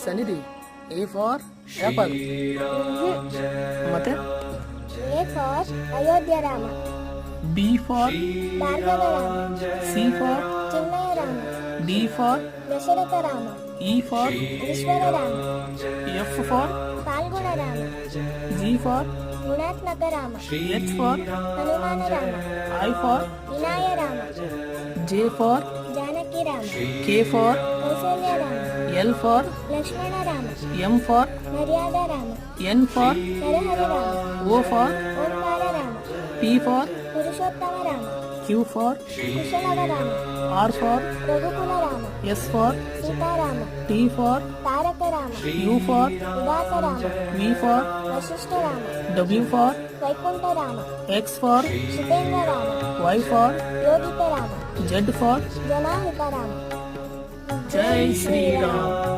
ಸನಿಧಿ. A for apple. ಮತ್ತೆ A for Ayodhya Rama. B for Bhargava Rama. C for Chinmaya Rama. D for Dasharatha Rama. E for Ishwara Rama. F for Phalguna Rama. G for ಗುಣಾತ್ಮಕ Rama. H for Hanuman Rama. I for ವಿನಾಯ Rama. J for Janaki Rama. K for Kausalya Rama. L for Lakshmana Rama. M for ಮರ್ಯಾದ Rama. N for Narahari Rama. O for Omkara Rama. P for Purushottama Rama. Q for Kushalava Rama. R for Raghukula Rama. S for Seetharama. T for Taraka Rama. U for ಉದಾಸ Rama. V for Vashishtha Rama. W for Vaikuntha Rama. X for ಶಿತೇಂದ್ರ Rama. Y for Yogita Rama. Z for ಜನಾಹಿತ Rama. Jai Shriram.